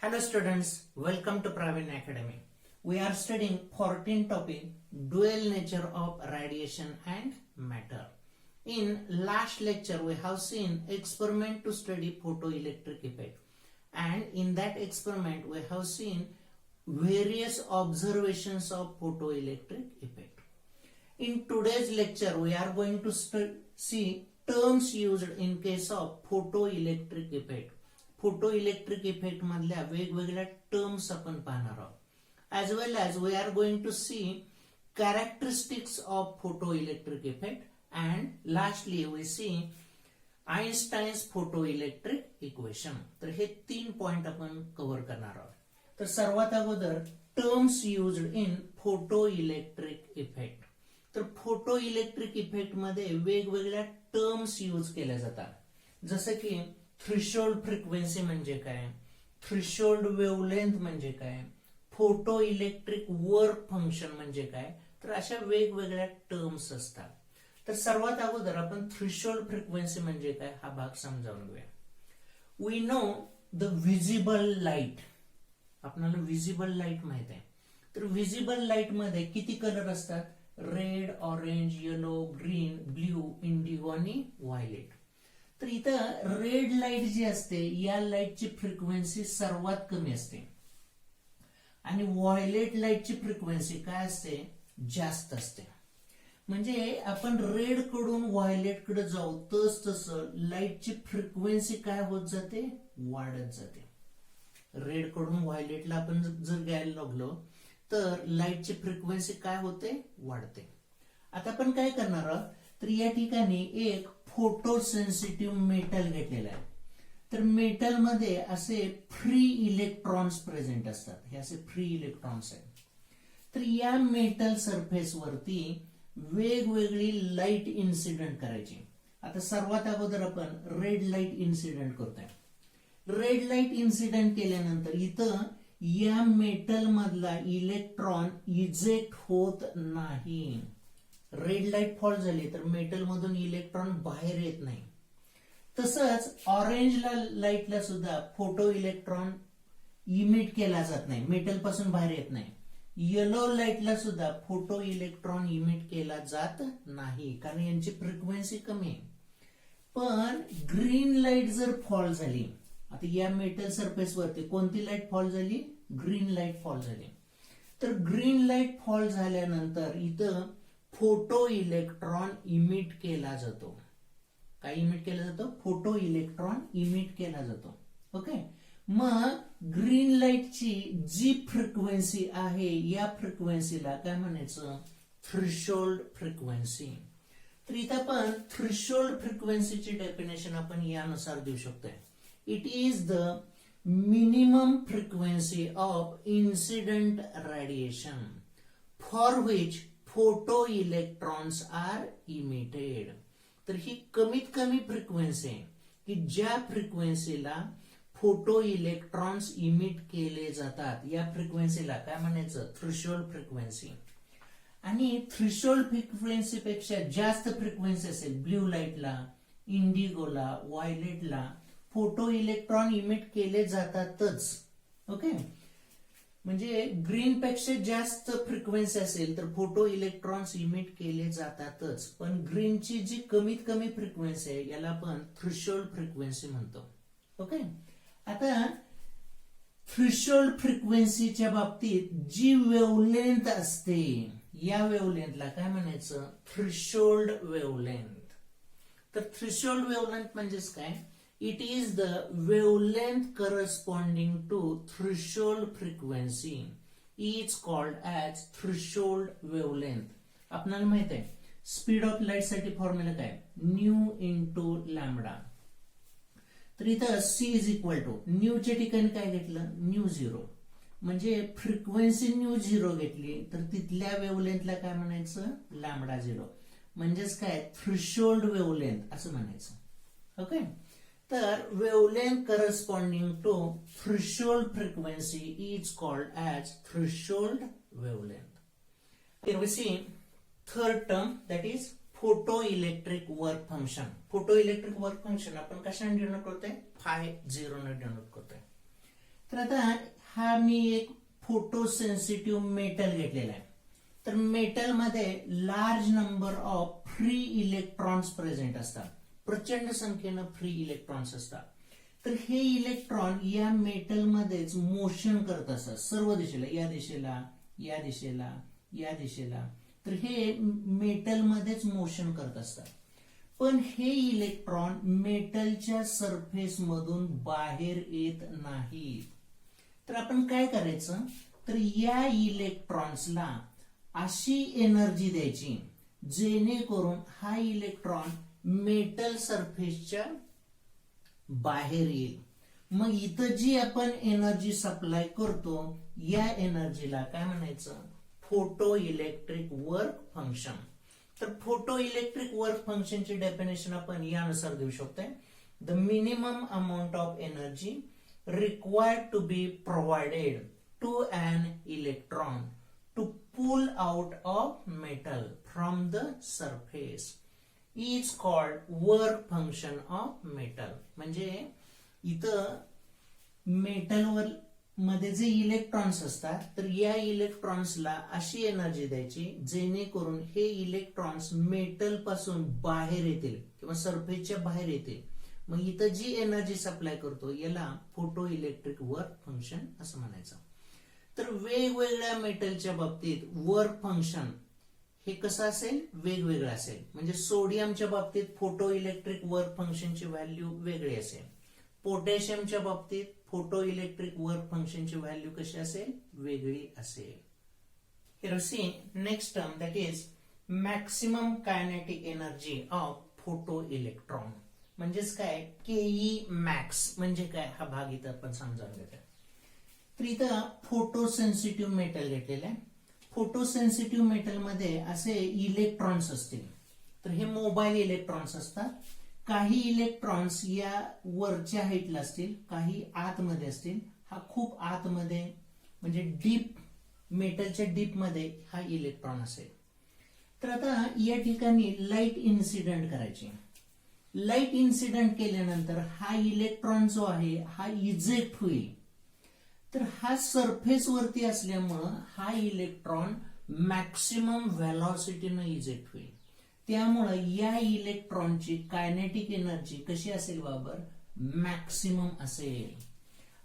Hello students, welcome to Praveen Academy. We are studying 14th topic, dual nature of radiation and matter. In last lecture we have seen experiment to study photoelectric effect, and in that experiment we have seen various observations of photoelectric effect. In today's lecture we are going to see terms used in case of photoelectric effect. Photoelectric effect मधल्या वेगवेगळ्या terms आपण पाहणार आहोत. As well as we are going to see characteristics of photoelectric effect and lastly we see Einstein's photoelectric equation. तर हे 3 point आपण cover करणार आहोत. तर सर्वात अगोदर terms used in photoelectric effect. तर फोटोइलेक्ट्रिक इफेक्ट मध्ये वेगवेगळ्या टर्म्स यूज केल्या जातात, जसे की थ्रेशोल्ड फ्रिक्वेन्सी म्हणजे काय, थ्रेशोल्ड वेव्हलेंथ म्हणजे काय, फोटो इलेक्ट्रिक वर्क फंक्शन म्हणजे काय. तर अशा वेगवेगळ्या टर्म्स असतात. तर सर्वात अगोदर आपण थ्रेशोल्ड फ्रिक्वेन्सी म्हणजे काय हा भाग समजावून घेऊया. We know the visible light. आपल्याला व्हिजिबल लाईट माहित आहे. तर व्हिजिबल लाईट मध्ये किती कलर असतात? Red, orange, yellow, green, blue, indigo आणि व्हायलेट. तर इथं रेड लाईट जी असते या लाईटची फ्रिक्वेन्सी सर्वात कमी असते आणि व्हायलेट लाईटची फ्रिक्वेन्सी काय असते? जास्त असते. म्हणजे आपण रेड कडून व्हायलेट कडे जाऊ तसं लाईटची फ्रिक्वेन्सी काय होत जाते? वाढत जाते. रेड कडून व्हायलेटला आपण जर घ्यायला लागलो तर लाईटची फ्रिक्वेन्सी काय होते? वाढते. आता आपण काय करणार आहोत? तर या ठिकाणी एक फोटो सेन्सिटिव्ह मेटल घेतलेला आहे. तर मेटल मध्ये असे फ्री इलेक्ट्रॉन्स प्रेझेंट असतात. हे असे फ्री इलेक्ट्रॉन्स आहेत. तर या मेटल सरफेस वरती वेगवेगळी लाईट इन्सिडेंट करायची. आता सर्वात अगोदर आपण रेड लाईट इन्सिडेंट करतोय. रेड लाईट इन्सिडेंट केल्यानंतर इथं या मेटल मधला इलेक्ट्रॉन इजेक्ट होत नाही. रेड लाईट फॉल झाली तर मेटल मधून इलेक्ट्रॉन बाहेर येत नाही. तसंच ऑरेंज लाईटला सुद्धा फोटो इलेक्ट्रॉन इमिट केला जात नाही, मेटल पासून बाहेर येत नाही. येलो लाईटला सुद्धा फोटो इलेक्ट्रॉन इमिट केला जात नाही, कारण यांची फ्रिक्वेन्सी कमी आहे. पण ग्रीन लाईट जर फॉल झाली, आता या मेटल सरफेस वरती कोणती लाईट फॉल झाली? ग्रीन लाईट फॉल झाली. तर ग्रीन लाईट फॉल झाल्यानंतर इथं फोटो इलेक्ट्रॉन इमिट केला जातो. काय इमिट केला जातो? फोटो इलेक्ट्रॉन इमिट केला जातो. ओके. मग ग्रीन लाईटची जी फ्रिक्वेन्सी आहे या फ्रिक्वेन्सीला काय म्हणायचं? Threshold frequency. तर इथं आपण थ्रेशोल्ड फ्रिक्वेन्सीची डेफिनेशन आपण यानुसार देऊ शकतोय. It is the minimum frequency of incident radiation for which photoelectrons are emitted. तर ही कमीत कमी फ्रिक्वेन्सी आहे की ज्या फ्रिक्वेन्सीला फोटो इलेक्ट्रॉन्स इमिट केले जातात. या फ्रिक्वेन्सीला काय म्हणायचं? Threshold frequency. आणि थ्रेशोल्ड फ्रिक्वेन्सी पेक्षा जास्त फ्रिक्वेन्सी असेल ब्ल्यू लाईटला, इंडिगोला, व्हायलेटला फोटो इलेक्ट्रॉन इमिट केले जातातच. ओके. म्हणजे ग्रीन पेक्षा जास्त फ्रिक्वेन्सी असेल तर फोटो इलेक्ट्रॉन्स इमिट केले जातातच. पण ग्रीनची जी कमीत कमी फ्रिक्वेन्सी आहे याला आपण थ्रेशोल्ड फ्रिक्वेन्सी म्हणतो. ओके. आता थ्रेशोल्ड फ्रिक्वेन्सीच्या बाबतीत जी वेव्हलेंथ असते या वेव्हलेंथला काय म्हणायचं? Threshold wavelength. तर थ्रेशोल्ड वेव्हलेंथ म्हणजेच काय? It is the wavelength corresponding to threshold frequency is called as threshold wavelength. आपल्याला माहित आहे स्पीड ऑफ लाईट साठी फॉर्म्युला काय? Nu into lambda. तर इथं c इज इक्वल टू न्यूच्या ठिकाणी काय घेतलं? Nu zero. म्हणजे फ्रिक्वेन्सी न्यू झिरो घेतली तर तिथल्या वेव्हलेंथला काय म्हणायचं? Lambda zero. म्हणजेच काय? थ्रेशोल्ड वेव्हलेंथ असं म्हणायचं. ओके. तर wavelength corresponding to threshold frequency is called as threshold wavelength. Here we see third term, that is photoelectric work function. Photoelectric work function आपण कशाने डिनोट करतोय? phi 0 ने डिनोट करतोय. तर आता हा मी एक फोटो सेन्सिटिव्ह मेटल घेतलेला आहे. तर मेटल मध्ये large number of free electrons present असतात. प्रचंड संख्येनं फ्री इलेक्ट्रॉन्स असतात. तर हे इलेक्ट्रॉन या मेटल मध्येच मोशन करत असतात सर्व दिशेला, या दिशेला, या दिशेला, या दिशेला. तर हे मेटल मध्येच मोशन करत असतात. पण हे इलेक्ट्रॉन मेटलच्या सरफेस मधून बाहेर येत नाहीत. तर आपण काय करायचं, तर या इलेक्ट्रॉन्सला अशी एनर्जी द्यायची जेणेकरून हा इलेक्ट्रॉन मेटल सरफेसच्या बाहेर येईल. मग इथं जी आपण एनर्जी सप्लाय करतो या एनर्जीला काय म्हणायचं, फोटो इलेक्ट्रिक वर्क फंक्शन. तर फोटो इलेक्ट्रिक वर्क फंक्शनची डेफिनेशन आपण यानुसार देऊ शकतो, the minimum amount of energy required to be provided to an electron to pull out of metal from the surface is called work function of metal. म्हणजे इथं मेटलवर मध्ये जे इलेक्ट्रॉन्स असतात तर या इलेक्ट्रॉन्सला अशी एनर्जी द्यायची जेणेकरून हे इलेक्ट्रॉन्स मेटल पासून बाहेर येतील किंवा सरफेसच्या बाहेर येतील. मग इथं जी एनर्जी सप्लाय करतो याला फोटो इलेक्ट्रिक वर्क फंक्शन असं म्हणायचं. तर वेगवेगळ्या मेटलच्या बाबतीत वर्क फंक्शन हे कसं असेल, वेगवेगळं असेल. म्हणजे सोडियमच्या बाबतीत फोटो इलेक्ट्रिक वर्क फंक्शनची व्हॅल्यू वेगळी असेल. पोटॅशियमच्या बाबतीत फोटो इलेक्ट्रिक वर्क फंक्शनची व्हॅल्यू कशी असेल, वेगळी असेल. Here we see next term, that is maximum kinetic energy of photoelectron. म्हणजेच काय, केई मॅक्स म्हणजे काय, हा भाग इथं आपण समजावून घेतोय. तर इथं फोटो सेन्सिटिव्ह मेटल घेतलेलं आहे. फोटो सेन्सिटिव्ह मेटल मध्ये असे इलेक्ट्रॉन्स असतील. तर हे मोबाईल इलेक्ट्रॉन्स असतात. काही इलेक्ट्रॉन्स या वरच्या हाईटला असतील, काही आतमध्ये असतील. हा खूप आतमध्ये म्हणजे डीप, मेटलच्या डीप मध्ये हा इलेक्ट्रॉन असेल. तर आता या ठिकाणी लाईट इन्सिडेंट करायची. लाईट इन्सिडेंट केल्यानंतर हा इलेक्ट्रॉन जो आहे हा इजेक्ट होईल. तर हा सरफेस वरती असल्यामुळं हा इलेक्ट्रॉन मॅक्सिमम व्हेलॉसिटीनं इजेक्ट होईल. त्यामुळं या इलेक्ट्रॉनची कायनेटिक एनर्जी कशी असेल बाबर, मॅक्सिमम असेल.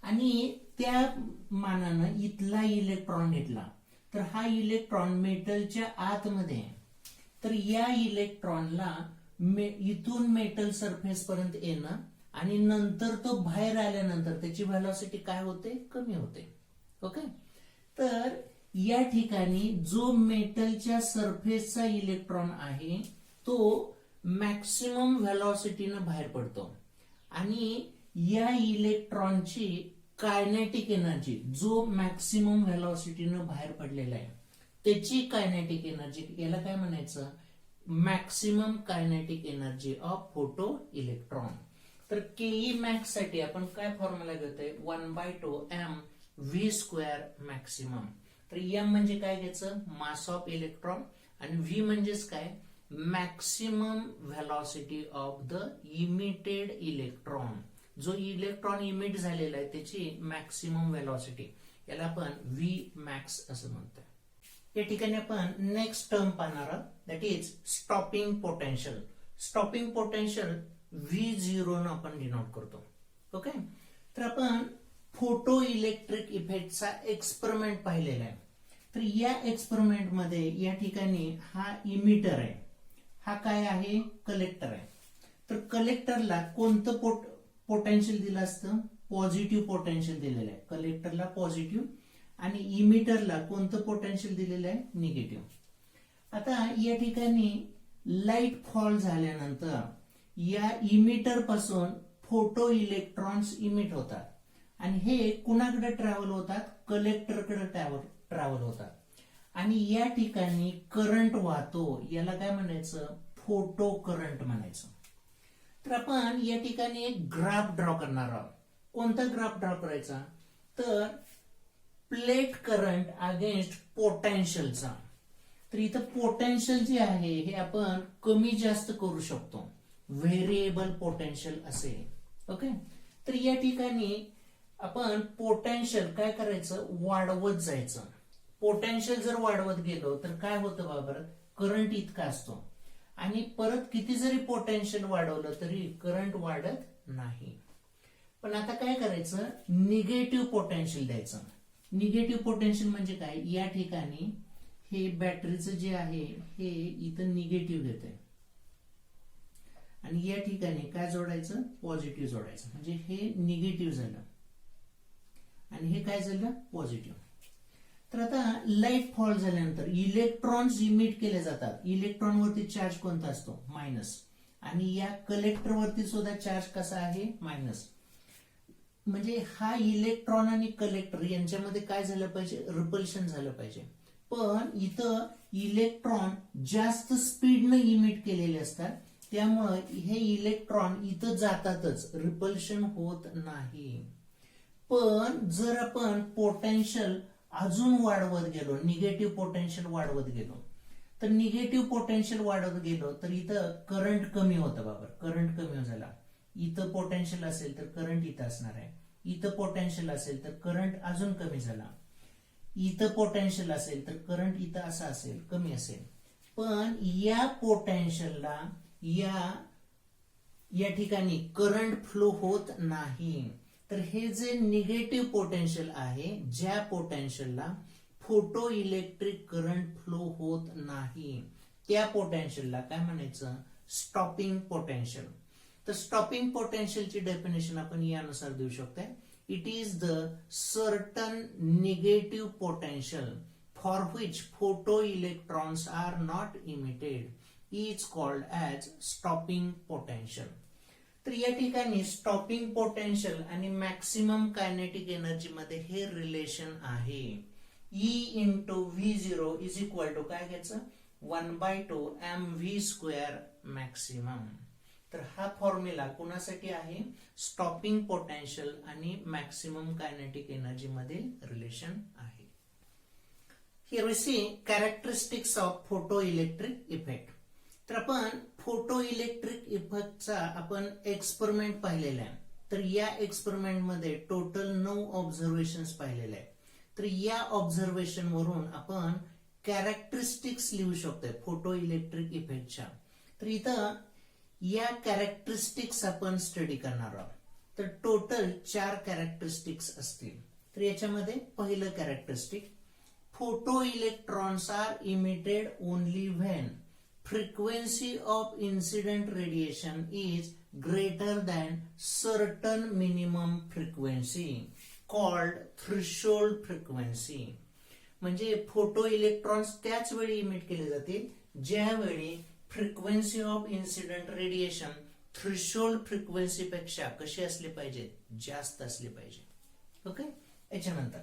आणि त्या मानानं इथला इलेक्ट्रॉन घेतला तर हा इलेक्ट्रॉन मेटलच्या आतमध्ये आहे. तर या इलेक्ट्रॉनला इथून मेटल सरफेस पर्यंत येणं आणि नंतर तो बाहेर आल्यानंतर त्याची व्हेलॉसिटी काय होते, कमी होते. ओके. तर या ठिकाणी जो मेटलच्या सरफेसचा इलेक्ट्रॉन आहे तो मॅक्सिमम व्हेलॉसिटीनं बाहेर पडतो आणि या इलेक्ट्रॉनची कायनेटिक एनर्जी, जो मॅक्सिमम व्हेलॉसिटीनं बाहेर पडलेला आहे त्याची कायनेटिक एनर्जी, याला काय म्हणायचं, maximum kinetic energy of photo electron. तर केई मॅक्स साठी आपण काय फॉर्म्युला घेतोय, 1/2 m v² मॅक्सिमम. तर एम म्हणजे काय घ्यायचं, मास ऑफ इलेक्ट्रॉन, आणि व्ही म्हणजेच काय, maximum velocity of the emitted electron. जो इलेक्ट्रॉन इमिट झालेला आहे त्याची मॅक्सिमम व्हेलॉसिटी, याला आपण व्ही मॅक्स असं म्हणतोय. या ठिकाणी आपण नेक्स्ट टर्म पाहणार आहोत, that is stopping potential. Stopping potential V0 न आपण डिनोट करतो. ओके. तर आपण फोटो इलेक्ट्रिक इफेक्टचा एक्सपेरिमेंट पाहिलेला आहे. तर या एक्सपेरिमेंट मध्ये या ठिकाणी हा इमिटर आहे, हा काय आहे, कलेक्टर आहे. तर कलेक्टरला कोणतं पोटेन्शियल दिलं असतं, पॉझिटिव्ह पोटेन्शियल दिलेलं आहे. कलेक्टरला पॉझिटिव्ह आणि इमिटरला कोणतं पोटेन्शियल दिलेलं आहे, निगेटिव्ह. आता या ठिकाणी लाईट फॉल झाल्यानंतर या इमिटर पासून फोटो इलेक्ट्रॉन्स इमिट होतात आणि हे कुणाकडे ट्रॅव्हल होतात, कलेक्टरकडे ट्रॅव्हल होतात आणि या ठिकाणी करंट वाहतो, याला काय म्हणायचं, फोटो करंट म्हणायचं. तर आपण या ठिकाणी एक ग्राफ ड्रॉ करणार आहोत. कोणता ग्राफ ड्रॉ करायचा, तर प्लेट करंट अगेन्स्ट पोटेन्शियलचा. तर इथं पोटेन्शियल जे आहे हे आपण कमी जास्त करू शकतो, व्हेरिएबल पोटेन्शियल असेल. ओके. तर या ठिकाणी आपण पोटेन्शियल काय करायचं, वाढवत जायचं. पोटेन्शियल जर वाढवत गेलो तर काय होतं बाबर, करंट इतका असतो. आणि परत किती जरी पोटेन्शियल वाढवलं तरी करंट वाढत नाही. पण आता काय करायचं, निगेटिव्ह पोटेन्शियल द्यायचं. निगेटिव्ह पोटेन्शियल म्हणजे काय, या ठिकाणी हे बॅटरीचं जे आहे हे इथं निगेटिव्ह घेतंय आणि या ठिकाणी काय जोडायचं, पॉझिटिव्ह जोडायचं. म्हणजे हे निगेटिव्ह झालं आणि हे काय झालं, पॉझिटिव्ह. तर आता लाईट फॉल झाल्यानंतर इलेक्ट्रॉन्स इमिट केले जातात. इलेक्ट्रॉन वरती चार्ज कोणता असतो, मायनस. आणि या कलेक्टर वरती सुद्धा चार्ज कसा आहे, मायनस. म्हणजे हा इलेक्ट्रॉन आणि कलेक्टर यांच्यामध्ये काय झालं पाहिजे, रिपल्शन झालं पाहिजे. पण इथं इलेक्ट्रॉन जास्त स्पीडनं इमिट केलेले असतात, त्यामुळे हे इलेक्ट्रॉन इथं जातातच, रिपल्शन होत नाही. पण जर आपण पोटेन्शियल अजून वाढवत गेलो, निगेटिव्ह पोटेन्शियल वाढवत गेलो, तर निगेटिव्ह पोटेन्शियल वाढवत गेलो तर इथं करंट कमी होतं बाबा. करंट कमी झाला. इथं पोटेन्शियल असेल तर करंट इथं असणार आहे. इथं पोटेन्शियल असेल तर करंट अजून कमी झाला. इथं पोटेन्शियल असेल तर करंट इथं असा असेल, कमी असेल. पण या पोटेन्शियलला या ठिकाणी करंट फ्लो होत नाही. तर हे जे निगेटिव्ह पोटेन्शियल आहे, ज्या पोटेन्शियलला फोटो इलेक्ट्रिक करंट फ्लो होत नाही, त्या पोटेन्शियलला काय म्हणायचं, स्टॉपिंग पोटेन्शियल. तर स्टॉपिंग पोटेन्शियलची डेफिनेशन आपण यानुसार देऊ शकतो. It is the certain negative potential for which photoelectrons are not emitted is called as stopping potential. तर या ठिकाणी स्टॉपिंग पोटेन्शियल आणि मॅक्सिमम कायनेटिक एनर्जी मध्ये हे रिलेशन आहे. E into V0 is equal to काय घ्यायचं, 1/2 mv² मॅक्सिमम. तर हा फॉर्म्युला कुणासाठी आहे, स्टॉपिंग पोटेन्शियल आणि मॅक्सिमम कायनेटिक एनर्जी मध्ये रिलेशन आहे. Here we see characteristics of photo electric effect. तर आपण फोटो इलेक्ट्रिक इफेक्टचा आपण एक्सपेरिमेंट पाहिलेला आहे. तर या एक्सपेरिमेंट मध्ये टोटल 9 ऑब्झर्वेशन्स पाहिलेले आहेत. तर या ऑब्झर्वेशन वरून आपण कॅरेक्टरिस्टिक्स लिहू शकतोय फोटो इलेक्ट्रिक इफेक्टच्या. तर इथं या कॅरेक्टरिस्टिक्स आपण स्टडी करणार आहोत. तर टोटल 4 कॅरेक्टरिस्टिक्स असतील. तर याच्यामध्ये पहिलं characteristic, photoelectrons are emitted only when frequency of incident radiation is greater than certain minimum frequency called threshold frequency. म्हणजे फोटो इलेक्ट्रॉन्स त्याच वेळी इमिट केले जातील ज्यावेळी frequency of incident radiation threshold frequency पेक्षा कशी असली पाहिजे, जास्त असली पाहिजे. ओके. याच्यानंतर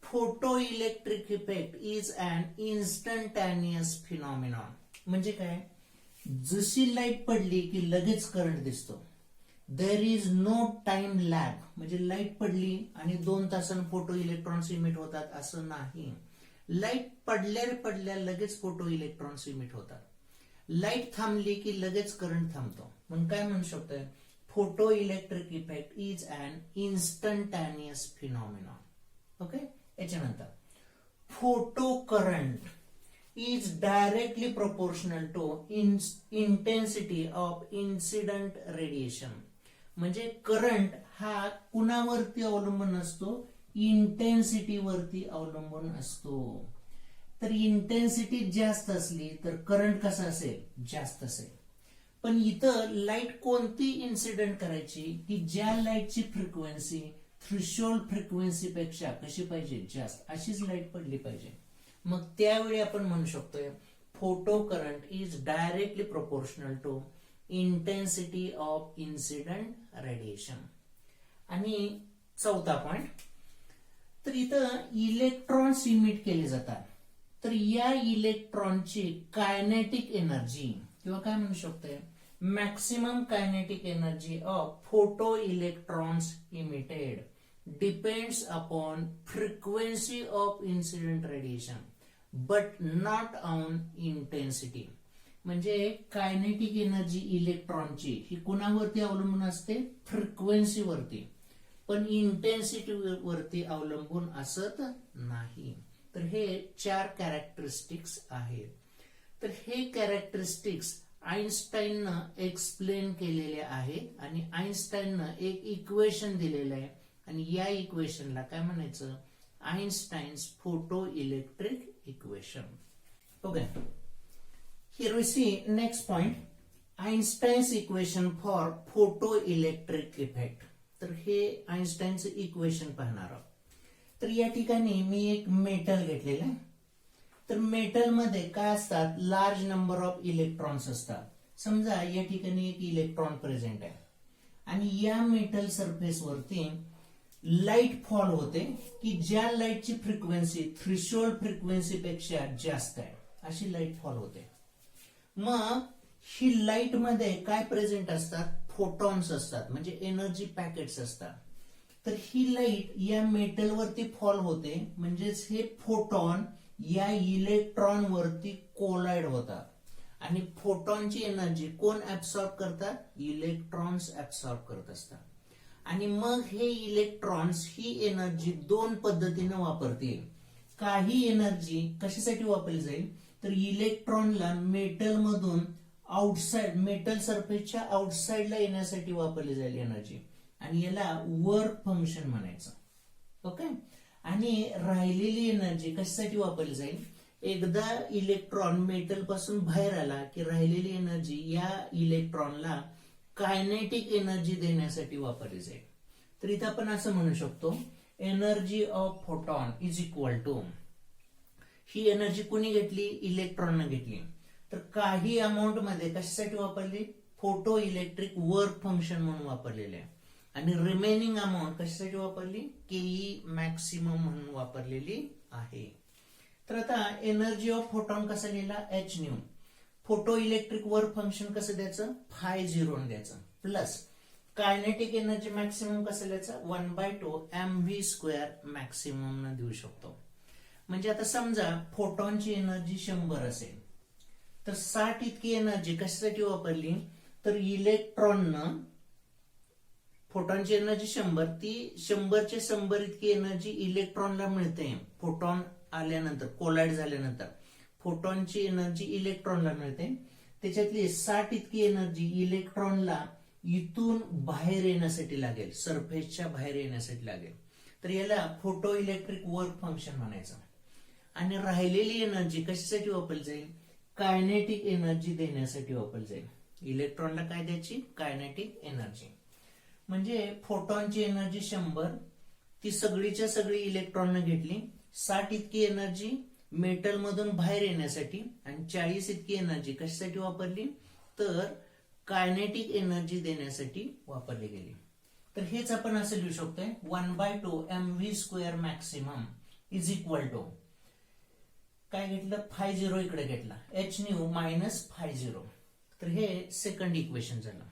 photo electric effect is an instantaneous phenomenon. म्हणजे काय, जशी लाईट पडली की लगेच करंट दिसतो. There is no time lag. म्हणजे लाईट पडली आणि 2 तासांनी फोटो इलेक्ट्रॉन्स इमिट होतात असं नाही. लाईट पडल्या लगेच फोटो इलेक्ट्रॉन्स इमिट होतात. लाईट थांबली की लगेच करंट थांबतो. म्हणून काय म्हणू शकतोय, photo electric effect is an instantaneous phenomenon. Okay. याच्यानंतर photo current is directly proportional to intensity of incident radiation. म्हणजे करंट हा कुणावरती अवलंबून असतो, इंटेन्सिटी वरती अवलंबून असतो. तर इंटेन्सिटी जास्त असली तर करंट कसा असेल, जास्त असेल. पण इथं लाईट कोणती इन्सिडेंट करायची की ज्या लाईटची फ्रिक्वेन्सी थ्रेशोल्ड फ्रिक्वेन्सी पेक्षा कशी पाहिजे, जास्त, अशीच लाईट पडली पाहिजे. मग त्यावेळी आपण म्हणू शकतोय photocurrent is directly proportional to intensity of incident radiation. आणि चौथा पॉइंट, तर इथं इलेक्ट्रॉन्स इमिट केले जातात. तर या इलेक्ट्रॉनची कायनेटिक एनर्जी किंवा काय म्हणू शकतोय, maximum kinetic energy of photo electrons emitted depends upon frequency of incident radiation but not on intensity. म्हणजे कायनेटिक एनर्जी इलेक्ट्रॉनची ही कुणावरती अवलंबून असते, फ्रिक्वेन्सी वरती. पण इंटेन्सिटी वरती अवलंबून असत नाही. तर हे 4 कॅरेक्टरिस्टिक्स आहेत. तर हे कॅरेक्टरिस्टिक्स आइन्स्टाईननं एक्सप्लेन केलेले आहेत आणि आइन्स्टाईननं एक इक्वेशन दिलेलं आहे आणि या इक्वेशनला काय म्हणायचं, Einstein's photo electric equation. Okay, here we see next point, Einstein's equation for photo electric effect. तर हे आइन्स्टाईनचं इक्वेशन पाहणार आहोत. तर या ठिकाणी मी एक मेटल घेतलेलं आहे. तर मेटल मध्ये काय असतात, लार्ज नंबर ऑफ इलेक्ट्रॉन्स असतात. समजा या ठिकाणी एक इलेक्ट्रॉन प्रेझेंट आहे आणि या मेटल सरफेस वरती लाईट फॉल होते की ज्या लाईटची फ्रिक्वेन्सी थ्रेशोल्ड फ्रिक्वेन्सी पेक्षा जास्त आहे अशी लाईट फॉल होते. मग ही लाईट मध्ये काय प्रेझेंट असतात, फोटॉन्स असतात, म्हणजे एनर्जी पॅकेट्स असतात. तर ही लाईट या मेटल वरती फॉल होते, म्हणजेच हे फोटॉन या इलेक्ट्रॉन वरती कोलाइड होतात आणि फोटॉनची एनर्जी कोण ऍब्सॉर्ब करतात, इलेक्ट्रॉन्स ऍब्सॉर्ब करत असतात. आणि मग हे इलेक्ट्रॉन्स ही एनर्जी दोन पद्धतीने वापरतील. काही एनर्जी कशासाठी वापरली जाईल, तर इलेक्ट्रॉनला मेटल मधून आउटसाइड, मेटल सरफेसच्या आउटसाइडला येण्यासाठी वापरली जाईल एनर्जी आणि याला वर्क फंक्शन म्हणायचं. ओके, आणि राहिलेली एनर्जी कशासाठी वापरली जाईल, एकदा इलेक्ट्रॉन मेटल पासून बाहेर आला की राहिलेली एनर्जी या इलेक्ट्रॉनला कायनेटिक एनर्जी देण्यासाठी वापरली जाईल. तर इथं आपण असं म्हणू शकतो, energy of photon is equal to, ही एनर्जी कोणी घेतली, इलेक्ट्रॉनने घेतली. तर काही अमाऊंट मध्ये कशासाठी वापरली, फोटो इलेक्ट्रिक वर्क फंक्शन म्हणून वापरलेले आहे आणि रिमेनिंग अमाऊंट कशासाठी वापरली, केई मॅक्सिमम म्हणून वापरलेली आहे. तर आता एनर्जी ऑफ फोटॉन कसं लिहिला, H new. Photo electric work function कसं द्यायचं, φ0 द्यायचं, प्लस कायनेटिक एनर्जी मॅक्सिमम कसं द्यायचं, 1/2 mv² मॅक्सिमम न देऊ शकतो. म्हणजे आता समजा फोटॉनची एनर्जी 100 असेल तर 60 इतकी एनर्जी कशासाठी वापरली, तर इलेक्ट्रॉननं, फोटॉनची एनर्जी 100, ती 100चे 100 इतकी एनर्जी इलेक्ट्रॉनला मिळते. फोटॉन आल्यानंतर, कोलाइड झाल्यानंतर फोटॉनची एनर्जी इलेक्ट्रॉनला मिळते. त्याच्यातली 60 इतकी एनर्जी इलेक्ट्रॉनला इथून बाहेर येण्यासाठी लागेल, सरफेसच्या बाहेर येण्यासाठी लागेल. तर याला फोटो इलेक्ट्रिक वर्क फंक्शन म्हणायचं. आणि राहिलेली एनर्जी कशासाठी वापरली जाईल, कायनेटिक एनर्जी देण्यासाठी वापरली जाईल. इलेक्ट्रॉनला काय द्यायची, कायनेटिक एनर्जी. म्हणजे फोटॉनची एनर्जी 100, ती सगळीच्या सगळी इलेक्ट्रॉनने घेतली. 60 इतकी एनर्जी मेटल मधून बाहेर येण्यासाठी आणि 40 इतकी एनर्जी कशासाठी वापरली, तर कायनेटिक एनर्जी देण्यासाठी वापरली गेली. तर हेच आपण असं लिहू शकतोय, 1/2 mv² maximum is equal to, काय घेतलं, φ0 इकडे घेतला, एच न्यू मायनस φ0. तर हे सेकंड इक्वेशन झालं.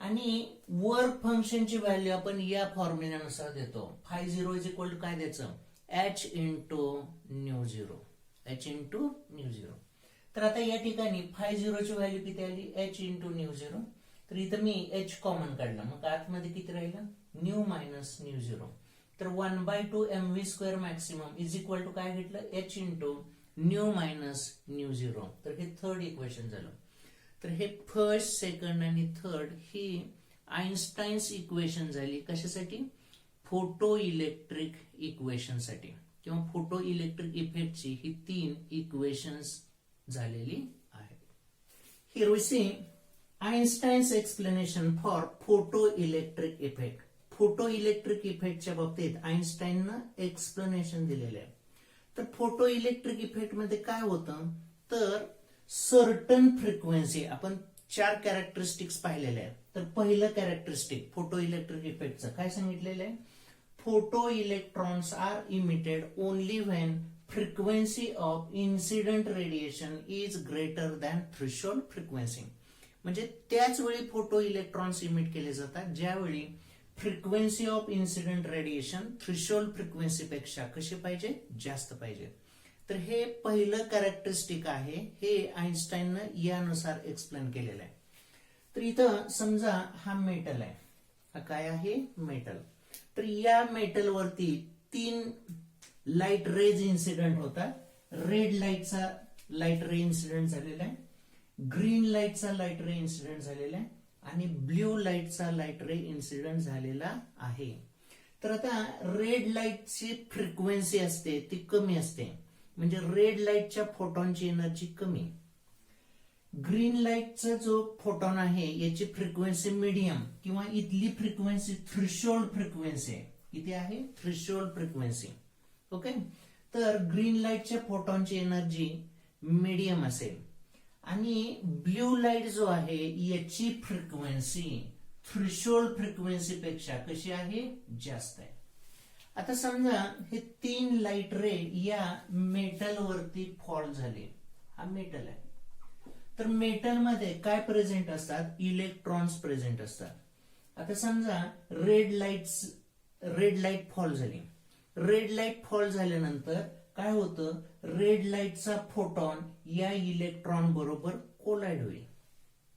आणि वर्क फंक्शनची व्हॅल्यू आपण या फॉर्म्युल्यानुसार देतो, φ0 इज इक्वल टू काय द्यायचं, h इंटू न्यू0, h इंटू न्यू0. तर आता या ठिकाणी φ0 ची व्हॅल्यू किती आली, h इंटू न्यू0. तर इथं मी h कॉमन काढला, मग आतमध्ये किती राहिलं, न्यू मायनस न्यू0. तर 1/2 mv² maximum is equal to काय घेतलं, h इंटू न्यू मायनस न्यू0. तर हे थर्ड इक्वेशन झालं. तर हे फर्स्ट, सेकंड आणि थर्ड ही आइन्स्टाईन्स इक्वेशन झाली. कशासाठी, फोटो इलेक्ट्रिक इक्वेशन साठी किंवा फोटो इलेक्ट्रिक इफेक्टची ही 3 इक्वेशन्स झालेली आहेत. Here we see Einstein's explanation for photo electric effect. Photo electric इफेक्टच्या बाबतीत आइन्स्टाईननं एक्सप्लेनेशन दिलेलं आहे. तर फोटो इलेक्ट्रिक इफेक्ट मध्ये काय होतं, तर सर्टन फ्रिक्वेन्सी, आपण 4 कॅरेक्टरिस्टिक्स पाहिलेले आहेत. तर पहिलं कॅरेक्टरिस्टिक फोटो इलेक्ट्रिक इफेक्टचं काय सांगितलेलं आहे, photoelectrons are emitted only when frequency of incident radiation is greater than threshold frequency. म्हणजे त्याच वेळी फोटो इलेक्ट्रॉन्स इमिट केले जातात ज्यावेळी frequency of incident radiation threshold frequency पेक्षा कशी पाहिजे, जास्त पाहिजे. तर हे पहिलं कॅरेक्टरिस्टिक आहे, हे आइन्स्टाईननं यानुसार एक्सप्लेन केलेलं आहे. तर इथं समजा हा मेटल आहे, हा काय आहे, मेटल. तर या मेटलवरती 3 लाईट रेज इन्सिडेंट होतात. रेड लाईटचा लाईट रे इन्सिडेंट झालेला आहे, ग्रीन लाईटचा लाईट रे इन्सिडेंट झालेला आहे आणि ब्ल्यू लाईटचा लाईट रे इन्सिडेंट झालेला आहे. तर आता रेड लाईटची फ्रिक्वेन्सी असते ती कमी असते, म्हणजे रेड लाईटच्या फोटॉनची एनर्जी कमी. ग्रीन लाईटचा जो फोटॉन आहे याची फ्रिक्वेन्सी मीडियम किंवा इथली फ्रिक्वेन्सी थ्रेशोल्ड फ्रिक्वेन्सी आहे. किती आहे? Threshold frequency. ओके, तर ग्रीन लाईटच्या फोटॉनची एनर्जी मीडियम असेल आणि ब्ल्यू लाईट जो आहे याची फ्रिक्वेन्सी थ्रेशोल्ड फ्रिक्वेन्सी पेक्षा कशी आहे? जास्त आहे. आता समजा हे 3 लाईट रे या मेटल वरती फॉल झाले. हा मेटल आहे, तर मेटल मध्ये काय प्रेझेंट असतात? इलेक्ट्रॉन्स प्रेझेंट असतात. आता समजा रेड लाईट फॉल झाली. रेड लाईट फॉल झाल्यानंतर काय होतं? रेड लाईटचा फोटॉन या इलेक्ट्रॉन बरोबर कोलाइड होईल.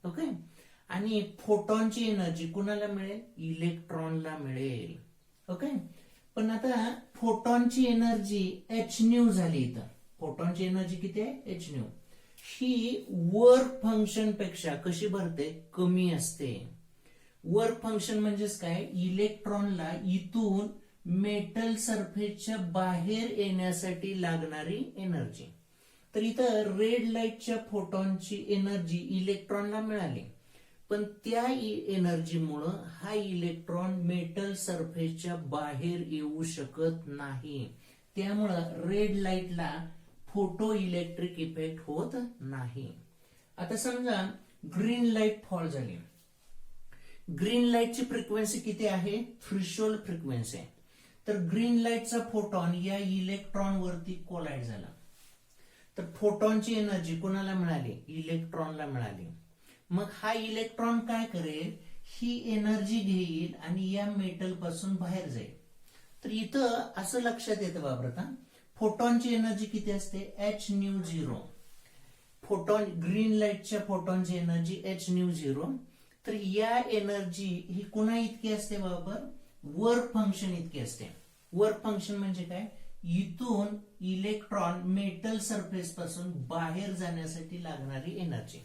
ओके, आणि फोटॉनची एनर्जी कुणाला मिळेल? इलेक्ट्रॉनला मिळेल. ओके, पण आता फोटॉनची एनर्जी एच न्यू झाली. इथं फोटॉनची एनर्जी किती आहे? H nu. ही वर्क फंक्शन पेक्षा कशी भरते? कमी असते. वर्क फंक्शन म्हणजेच काय? इलेक्ट्रॉनला इथून मेटल सरफेसच्या बाहेर येण्यासाठी लागणारी एनर्जी. तर इथं रेड लाईटच्या फोटॉनची एनर्जी इलेक्ट्रॉनला मिळाली, पण त्या एनर्जीमुळं हा इलेक्ट्रॉन मेटल सरफेसच्या बाहेर येऊ शकत नाही. त्यामुळं रेड लाईटला फोटो इलेक्ट्रिक इफेक्ट होत नाही. आता समजा ग्रीन लाईट फॉल झाली. ग्रीन लाईटची फ्रिक्वेन्सी किती आहे? थ्रेशोल्ड फ्रिक्वेन्सी आहे. तर ग्रीन लाईटचा फोटॉन या इलेक्ट्रॉन वरती कोलाइड झाला, तर फोटॉनची एनर्जी कोणाला मिळाली? इलेक्ट्रॉनला मिळाली. मग हा इलेक्ट्रॉन काय करेल? ही एनर्जी घेईल आणि या मेटल पासून बाहेर जाईल. तर इथं असं लक्षात येतं वापरता, फोटॉनची एनर्जी किती असते? H new zero. Photon green लाईटच्या फोटॉनची एनर्जी एच न्यू झिरो. तर या एनर्जी ही कुणा इतकी असते? बरोबर वर्क फंक्शन इतकी असते. वर्क फंक्शन म्हणजे काय? इथून इलेक्ट्रॉन मेटल सरफेस पासून बाहेर जाण्यासाठी लागणारी एनर्जी.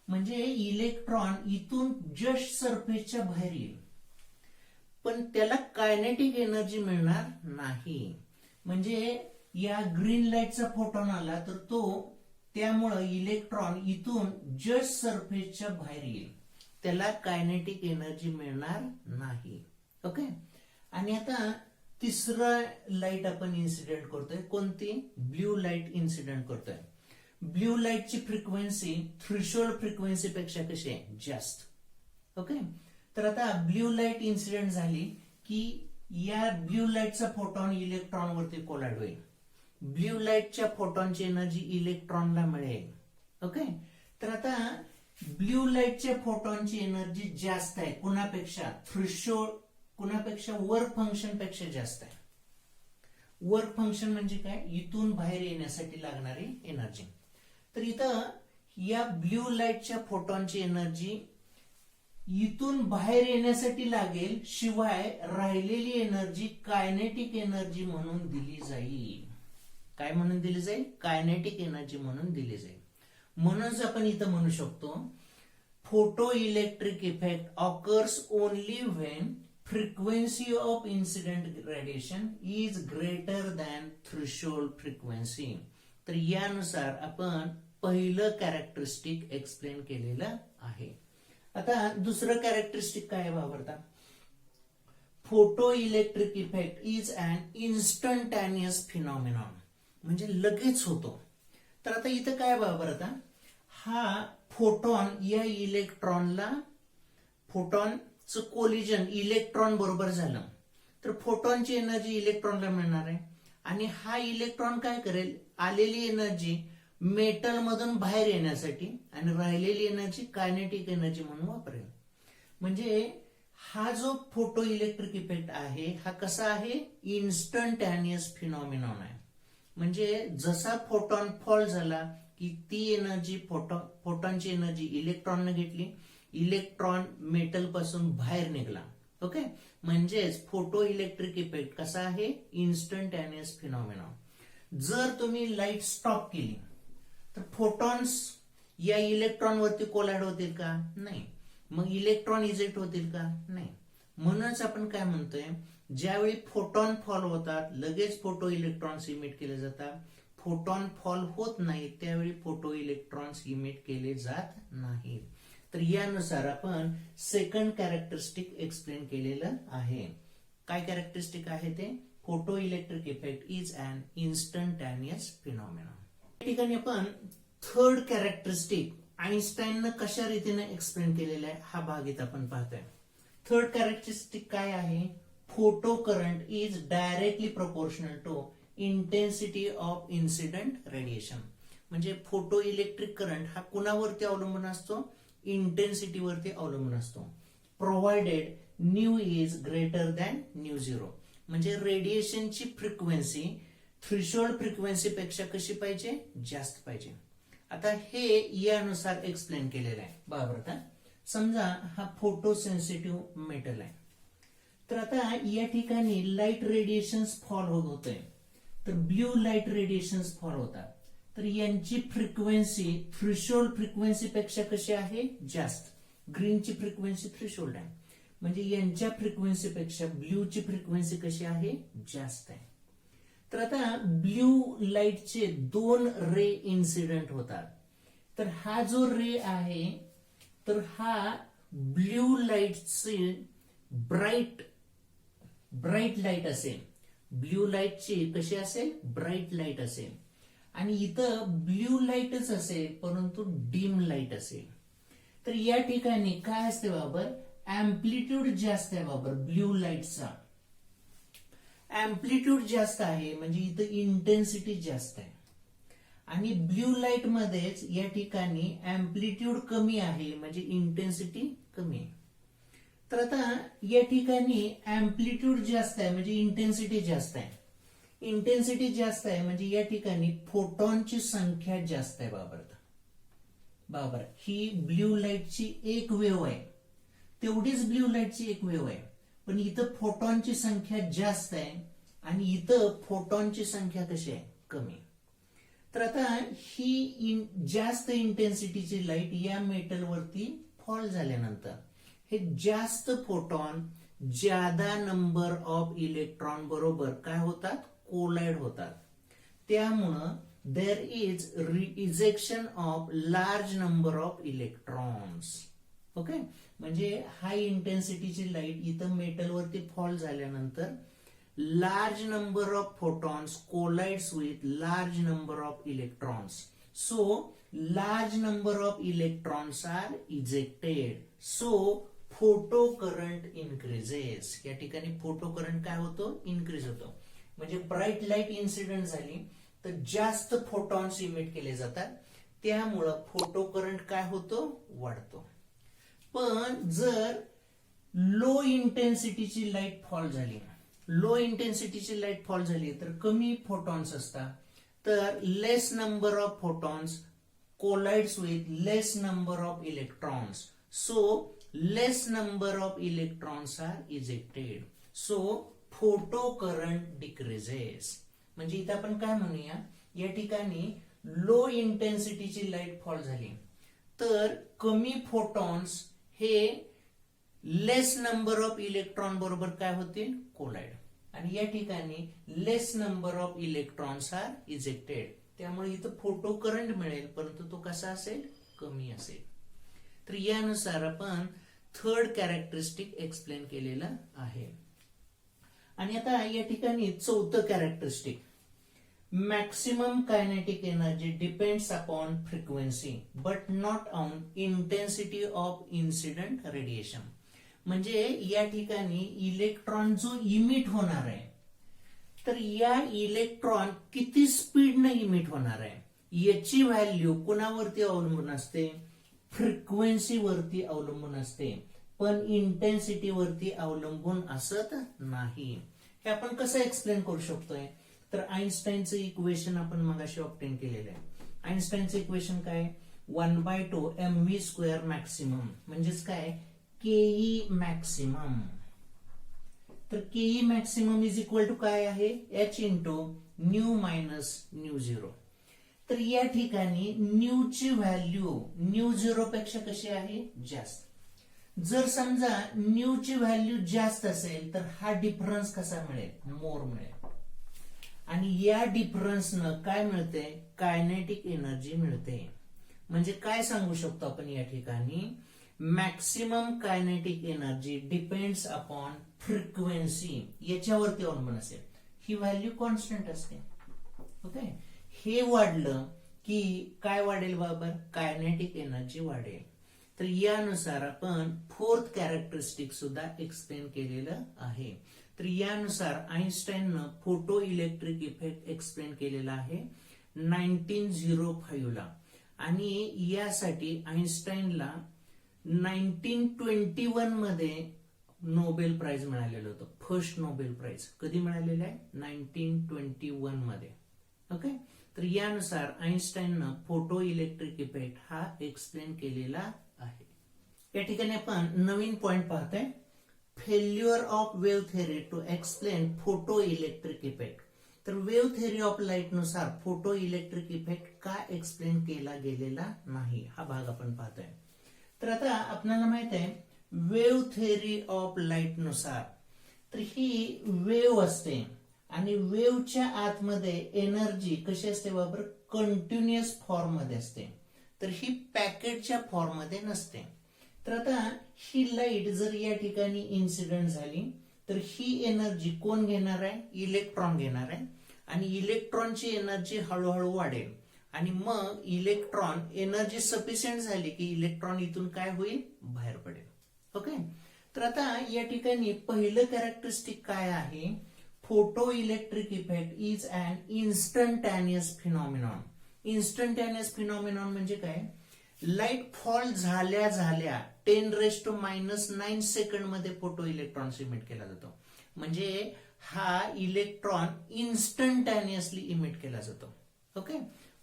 म्हणजे इलेक्ट्रॉन इथून जस्ट सरफेसच्या बाहेर येईल, पण त्याला कायनेटिक एनर्जी मिळणार नाही. म्हणजे या ग्रीन लाईटचा फोटॉन आला तर तो त्यामुळं इलेक्ट्रॉन इथून जस्ट सरफेसच्या बाहेर येईल, त्याला कायनेटिक एनर्जी मिळणार नाही. ओके, आणि आता तिसरा लाईट आपण इन्सिडेंट करतोय. कोणती? ब्ल्यू लाईट इन्सिडेंट करतोय. ब्ल्यू लाईटची फ्रिक्वेन्सी थ्रेशोल्ड फ्रिक्वेन्सी पेक्षा कशी आहे? जास्त. ओके, तर आता ब्ल्यू लाईट इन्सिडेंट झाली की या ब्ल्यू लाईटचा फोटॉन इलेक्ट्रॉन वरती कोलाइड होईल. ब्ल्यू लाईटच्या फोटॉनची एनर्जी इलेक्ट्रॉनला मिळेल. ओके, तर आता ब्ल्यू लाईटच्या फोटॉनची एनर्जी जास्त आहे कुणापेक्षा? थ्रेशोल्ड कुणापेक्षा? वर्क फंक्शन पेक्षा जास्त आहे. वर्क फंक्शन म्हणजे काय? इथून बाहेर येण्यासाठी लागणारी एनर्जी. तर इथं या ब्ल्यू लाईटच्या फोटॉनची एनर्जी इथून बाहेर येण्यासाठी लागेल, शिवाय राहिलेली एनर्जी कायनेटिक एनर्जी म्हणून दिली जाईल. काय म्हणून दिली जाईल? कायनेटिक एनर्जी म्हणून दिली जाईल. म्हणूनच आपण इथं म्हणू शकतो photo electric effect occurs only when frequency of incident radiation is greater than threshold frequency. तर यानुसार आपण पहिलं कॅरेक्टरिस्टिक एक्सप्लेन केलेलं आहे. आता दुसरं कॅरेक्टरिस्टिक काय वापरता? Photo electric effect is an instantaneous phenomenon, म्हणजे लगेच होतो. तर आता इथं काय वापरता? हा फोटॉन या इलेक्ट्रॉनला, फोटॉन कोलिजन इलेक्ट्रॉन बरोबर झालं तर फोटॉनची एनर्जी इलेक्ट्रॉनला मिळणार आहे, आणि हा इलेक्ट्रॉन काय करेल? आलेली एनर्जी मेटल मधून बाहेर येण्यासाठी आणि राहिलेली एनर्जी कायनेटिक एनर्जी म्हणून वापरेल. म्हणजे हा जो फोटो इलेक्ट्रिक इफेक्ट आहे हा कसा आहे? इन्स्टंटॅनियस फिनॉमिनॉन आहे. म्हणजे जसा फोटॉन फॉल झाला की ती एनर्जी फोटॉनची एनर्जी इलेक्ट्रॉनने घेतली, इलेक्ट्रॉन मेटल पासून बाहेर निघाला ओके, म्हणजेच फोटो इलेक्ट्रिक इफेक्ट कसा आहे, इन्स्टंटॅनियस फिनॉमिना. जर तुम्ही लाईट स्टॉप केली तर फोटॉन्स या इलेक्ट्रॉन वरती कोलाइड होतील का, नाही. मग इलेक्ट्रॉन इजेक्ट होतील का, नाही. म्हणूनच आपण काय म्हणतोय, ज्यावेळी फोटॉन फॉल होतात लगेच फोटो इलेक्ट्रॉन्स इमिट केले जातात. फोटॉन फॉल होत नाही त्यावेळी फोटो इलेक्ट्रॉन्स इमिट केले जात नाहीत. तर यानुसार आपण सेकंड कॅरेक्टरिस्टिक एक्सप्लेन केलेलं आहे. काय कॅरेक्टरिस्टिक आहे ते, photo electric effect is an instantaneous phenomena. या ठिकाणी आपण थर्ड कॅरेक्टरिस्टिक आईन्स्टाईननं कशा रीतीने एक्सप्लेन केलेला आहे हा भाग इथं आपण पाहतोय. थर्ड कॅरेक्टरिस्टिक काय आहे, photocurrent is directly proportional to intensity of incident radiation. म्हणजे फोटो इलेक्ट्रिक करंट हा कुणावरती अवलंबून असतो, इंटेन्सिटीवरती अवलंबून असतो. Provided nu is greater than nu zero. म्हणजे रेडिएशनची फ्रिक्वेन्सी थ्रेशोल्ड फ्रिक्वेन्सी पेक्षा कशी पाहिजे, जास्त पाहिजे. आता हे यानुसार एक्सप्लेन केलेलं आहे. बरोबर का, समजा हा फोटो सेन्सिटिव्ह मेटल आहे. तर आता या ठिकाणी लाईट रेडिएशन्स फॉल होतोय, तर ब्ल्यू लाईट रेडिएशन्स फॉल होतात. तर यांची फ्रिक्वेन्सी थ्रेशोल्ड फ्रिक्वेन्सी पेक्षा कशी आहे, जास्त. ग्रीनची फ्रिक्वेन्सी थ्रेशोल्ड आहे, म्हणजे यांच्या फ्रिक्वेन्सी पेक्षा ब्ल्यूची फ्रिक्वेन्सी कशी आहे, जास्त आहे. तर आता ब्ल्यू लाईटचे दोन रे इन्सिडेंट होतात. तर हा जो रे आहे तर हा ब्ल्यू लाईटचे ब्राईट लाईट असेल. ब्ल्यू लाईटची कशी असेल, ब्राईट लाईट असेल. आणि इथं ब्ल्यू लाईटच असेल परंतु डीम लाईट असेल. तर या ठिकाणी काय असते बाबर, अँप्लिट्यूड जास्त आहे बाबर ब्ल्यू लाईटचा. अँप्लिट्यूड जास्त आहे म्हणजे इथं इंटेन्सिटी जास्त आहे. आणि ब्ल्यू लाईट मध्येच या ठिकाणी अँप्लिट्यूड कमी आहे म्हणजे इंटेन्सिटी कमी आहे. तर आता या ठिकाणी अँप्लिट्यूड जास्त आहे म्हणजे इंटेन्सिटी जास्त आहे. इंटेन्सिटी जास्त आहे म्हणजे या ठिकाणी फोटॉनची संख्या जास्त आहे बाबर. ही ब्ल्यू लाईटची एक वेव्ह आहे, तेवढीच ब्ल्यू लाईटची एक वेव्ह आहे. पण इथं फोटॉनची संख्या जास्त आहे आणि इथं फोटॉनची संख्या कशी आहे, कमी. तर आता ही जास्त इंटेन्सिटीची लाईट या मेटलवरती फॉल झाल्यानंतर हे जास्त फोटॉन ज्यादा नंबर ऑफ इलेक्ट्रॉन बरोबर काय होतात, कोलाइड होतात. त्यामुळं there is ejection of large number of electrons. Okay, म्हणजे हाय इंटेन्सिटीची लाईट इथं मेटलवरती फॉल झाल्यानंतर large number of photons collides with large number of electrons. So large number of electrons are ejected. So photocurrent increases. या ठिकाणी photocurrent काय होतो, increase होतो. म्हणजे bright light incident झाली तर जास्त फोटॉन्स इमिट केले जातात, त्यामुळं फोटोकरंट काय होतो, वाढतो. पण जर लो इंटेन्सिटीची लाईट फॉल झाली, लो इंटेन्सिटीची लाईट फॉल झाली तर कमी फोटॉन्स असतात. तर less number of photons collides with less number of electrons. So less number of electrons are ejected. So photo current decreases. म्हणजे इथं आपण काय म्हणूया, या ठिकाणी लो इंटेन्सिटीची लाईट फॉल झाली तर कमी फोटॉन्स हे लेस नंबर ऑफ इलेक्ट्रॉन बरोबर काय होतील, कोलाइड. आणि या ठिकाणी less number of electrons are ejected. त्यामुळे इथं फोटो करंट मिळेल परंतु तो कसा असेल, कमी असेल. तर यानुसार आपण थर्ड कॅरेक्टरिस्टिक एक्सप्लेन केलेलं आहे. आणि आता या ठिकाणी चौथं characteristic, maximum kinetic energy depends upon frequency but not on intensity of incident radiation. म्हणजे या ठिकाणी इलेक्ट्रॉन जो इमिट होणार आहे तर या इलेक्ट्रॉन किती स्पीडने इमिट होणार आहे याची व्हॅल्यू कुणावरती अवलंबून असते, फ्रिक्वेन्सीवरती अवलंबून असते, पण इंटेन्सिटीवरती अवलंबून असत नाही. हे आपण कसं एक्सप्लेन करू शकतोय, तर आईन्स्टाईनचं इक्वेशन आपण मगाशी ऑब्टेन केलेलं आहे. आईन्स्टाईनचं इक्वेशन काय, 1/2 mv² मॅक्सिमम म्हणजेच काय, केई मॅक्सिमम. तर केई मॅक्सिमम इज इक्वल टू काय आहे H into nu minus new zero. तर या ठिकाणी न्यूची व्हॅल्यू न्यू झिरो पेक्षा कशी आहे जास्त. जर समजा न्यूची व्हॅल्यू जास्त असेल तर हा डिफरन्स कसा मिळेल मोर मिळेल. आणि या डिफरन्सनं काय मिळते कायनेटिक एनर्जी मिळते. म्हणजे काय सांगू शकतो आपण या ठिकाणी maximum kinetic energy depends upon frequency याच्यावरती अवलंबून असेल. ही व्हॅल्यू कॉन्स्टंट असते. ओके हे वाढलं की काय वाढेल बाबर कायनेटिक एनर्जी वाढेल. तर यानुसार आपण फोर्थ कॅरेक्टरिस्टिक सुद्धा एक्सप्लेन केलेलं आहे. तर यानुसार आईन्स्टाईननं फोटो इलेक्ट्रिक इफेक्ट एक्सप्लेन केलेला आहे 1905 ला. आणि यासाठी आईन्स्टाईनला 1921 मध्ये नोबेल प्राइज मिळालेलं होतं. फर्स्ट नोबेल प्राइज कधी मिळालेलं आहे 1921 मध्ये. ओके तर यानुसार आईन्स्टाईननं फोटो इलेक्ट्रिक इफेक्ट हा एक्सप्लेन केलेला आहे. या ठिकाणी आपण नवीन पॉइंट पाहतोय failure of wave theory to explain photo electric effect. तर वेव्ह थेअरी ऑफ लाईट नुसार फोटो इलेक्ट्रिक इफेक्ट का एक्सप्लेन केला गेलेला नाही हा भाग आपण पाहतोय. तर आता आपल्याला माहित आहे वेव्ह थेअरी ऑफ लाईट नुसार तर ही वेव्ह असते आणि वेव्हच्या आतमध्ये एनर्जी कशी असते बाबर कंटिन्युअस फॉर्म मध्ये असते. तर ही पॅकेटच्या फॉर्म मध्ये नसते. तर आता ही लाईट जर या ठिकाणी इन्सिडेंट झाली तर ही एनर्जी कोण घेणार आहे इलेक्ट्रॉन घेणार आहे. आणि इलेक्ट्रॉनची एनर्जी हळूहळू वाढेल आणि मग इलेक्ट्रॉन एनर्जी सफिशियंट झाली की इलेक्ट्रॉन इथून काय होईल बाहेर पडेल. ओके तर आता या ठिकाणी पहिलं कॅरेक्टरिस्टिक काय आहे photo electric effect is an instantaneous phenomenon. Instantaneous phenomenon म्हणजे काय लाईट फॉल झाल्या झाल्या 10⁻⁹ सेकंड मध्ये फोटो इलेक्ट्रॉन इमिट केला जातो. म्हणजे हा इलेक्ट्रॉन इन्स्टंटॅनियसली इमिट केला जातो. ओके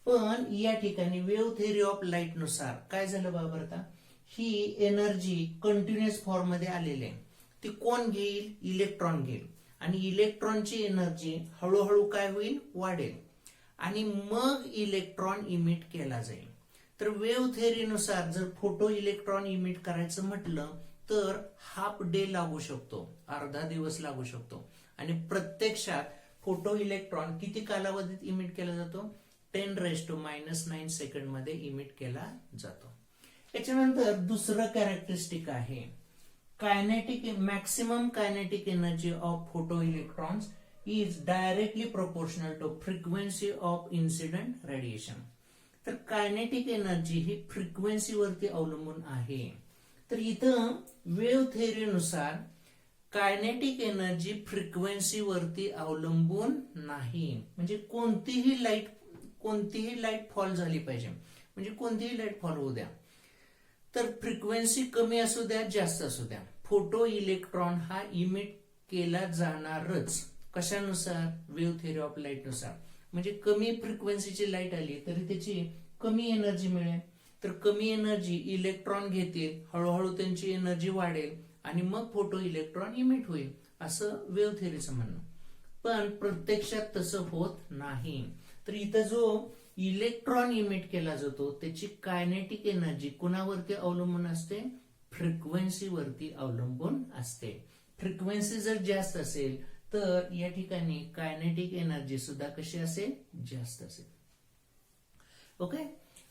पण या ठिकाणी वेव्ह थेअरी ऑफ लाईट नुसार काय झालं बाबा आता ही एनर्जी कंटिन्युअस फॉर्म मध्ये आलेली आहे. ती कोण घेईल इलेक्ट्रॉन घेईल आणि इलेक्ट्रॉनची एनर्जी हळूहळू काय होईल वाढेल आणि मग इलेक्ट्रॉन इमिट केला जाईल. तर वेव्ह थेअरीनुसार जर फोटो इलेक्ट्रॉन इमिट करायचं म्हटलं तर हाफ डे लागू शकतो अर्धा दिवस लागू शकतो. आणि प्रत्यक्षात फोटो इलेक्ट्रॉन किती कालावधीत इमिट केला जातो 10⁻⁹ सेकंड मध्ये इमिट केला जातो. याच्यानंतर दुसरं कॅरेक्टरिस्टिक आहे kinetic maximum kinetic energy of photo electrons is directly proportional to frequency of incident radiation. तर कायनेटिक एनर्जी ही फ्रिक्वेन्सीवरती अवलंबून आहे. तर इथं वेव्ह थेअरीनुसार कायनेटिक एनर्जी फ्रिक्वेन्सीवरती अवलंबून नाही. म्हणजे कोणतीही लाईट फॉल झाली पाहिजे म्हणजे कोणतीही लाईट फॉल होऊ द्या तर फ्रिक्वेन्सी कमी असू द्या जास्त असू द्या फोटो इलेक्ट्रॉन हा इमिट केला जाणारच. कशानुसार वेव्ह थेअरी ऑफ लाईट नुसार. म्हणजे कमी फ्रिक्वेन्सीची लाईट आली तरी त्याची कमी एनर्जी मिळेल. तर कमी एनर्जी इलेक्ट्रॉन घेतील हळूहळू त्यांची एनर्जी वाढेल आणि मग फोटो इलेक्ट्रॉन इमिट होईल असं वेव्ह थेअरीचं म्हणणं. पण प्रत्यक्षात तसं होत नाही. तर इथं जो इलेक्ट्रॉन इमिट केला जातो त्याची कायनेटिक एनर्जी कुणावरती अवलंबून असते फ्रिक्वेन्सीवरती अवलंबून असते. फ्रिक्वेन्सी जर जास्त असेल तर या ठिकाणी कायनेटिक एनर्जी सुद्धा कशी असेल जास्त असेल. ओके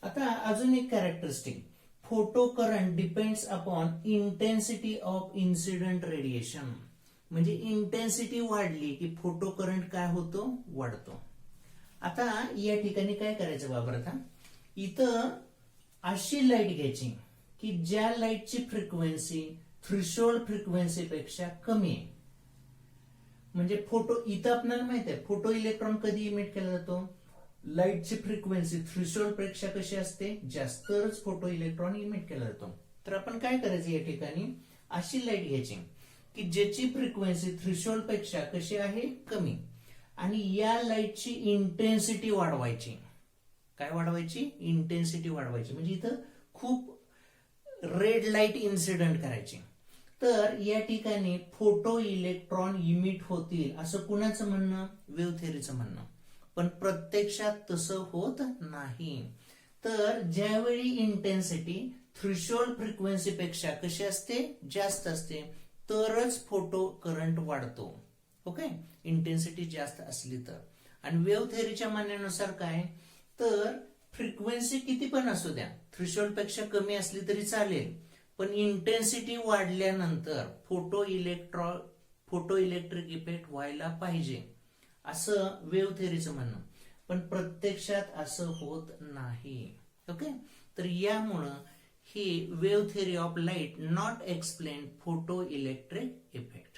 आता अजून एक characteristic photo current depends upon intensity of incident radiation. म्हणजे इंटेन्सिटी वाढली की फोटो करंट काय होतो वाढतो. आता या ठिकाणी काय करायचं बाबर आता इथं अशी लाईट घ्यायची की ज्या लाईटची फ्रिक्वेन्सी थ्रेशोल्ड फ्रिक्वेन्सी पेक्षा कमी आहे. म्हणजे फोटो इथं आपल्याला माहित आहे फोटो इलेक्ट्रॉन कधी इमिट केला जातो लाईटची फ्रिक्वेन्सी थ्रेशोल्ड पेक्षा कशी असते जास्त तरच फोटो इलेक्ट्रॉन इमिट केला जातो. तर आपण काय करायचं या ठिकाणी अशी लाईट घ्यायची की ज्याची फ्रिक्वेन्सी थ्रेशोल्ड पेक्षा कशी आहे कमी आणि या लाईटची इंटेन्सिटी वाढवायची. काय वाढवायची इंटेन्सिटी वाढवायची म्हणजे इथं खूप रेड लाईट इन्सिडेंट करायची. तर या ठिकाणी फोटो इलेक्ट्रॉन इमिट होतील असं कुणाचं म्हणणं? वेव्ह थेअरीचं म्हणणं. पण प्रत्यक्षात तसं होत नाही. तर ज्यावेळी इंटेन्सिटी थ्रेशोल्ड फ्रिक्वेन्सी पेक्षा कशी असते? जास्त असते, तरच फोटो करंट वाढतो. ओके, इंटेन्सिटी जास्त असली तर. आणि वेव्ह थेअरीच्या म्हणण्यानुसार काय, तर फ्रिक्वेन्सी किती पण असू द्या, थ्रेशोल्ड पेक्षा कमी असली तरी चालेल, पण इंटेन्सिटी वाढल्यानंतर फोटो इलेक्ट्रिक इफेक्ट व्हायला पाहिजे असं वेव्ह थेअरीचं म्हणणं. पण प्रत्यक्षात असं होत नाही. ओके, तर यामुळं ही wave theory of light not explain photo electric effect.